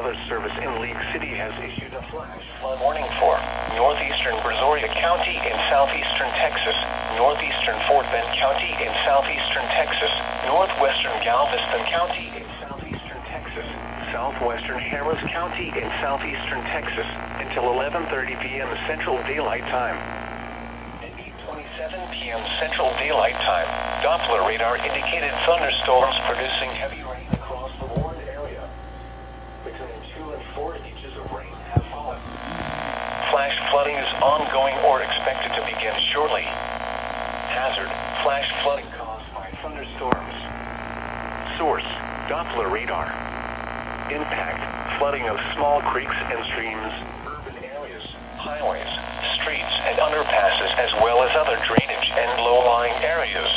Water Service in League City has issued a flash flood warning for northeastern Brazoria County in southeastern Texas, northeastern Fort Bend County in southeastern Texas, northwestern Galveston County in southeastern Texas, southwestern Harris County in southeastern Texas until 11:30 p.m. Central Daylight Time. At 8:27 p.m. Central Daylight Time, Doppler radar indicated thunderstorms producing heavy rain across the warned area. Between 2 and 4 inches of rain have fallen. Flash flooding is ongoing or expected to begin shortly. Hazard: flash flooding caused by thunderstorms. Source: Doppler radar. Impact: flooding of small creeks and streams, urban areas, highways, streets, and underpasses, as well as other drainage and low-lying areas.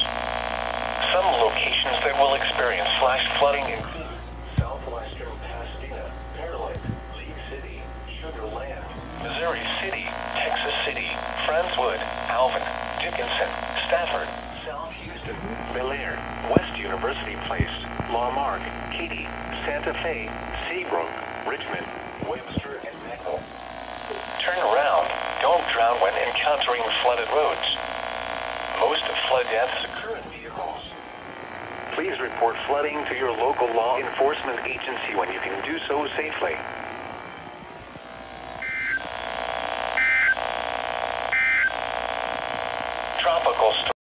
Some locations that will experience flash flooding include southwestern Pasadena, Pearland, League City, Sugar Land, Missouri City, Texas City, Friendswood, Alvin, Dickinson, Stafford, South Houston, Bel Air, West University Place, Lamarck, Katy, Santa Fe, Seabrook, Richmond, Webster, and Meckle. Turn around. Don't drown when encountering flooded roads. Most flood deaths occur in vehicles. Please report flooding to your local law enforcement agency when you can do so safely.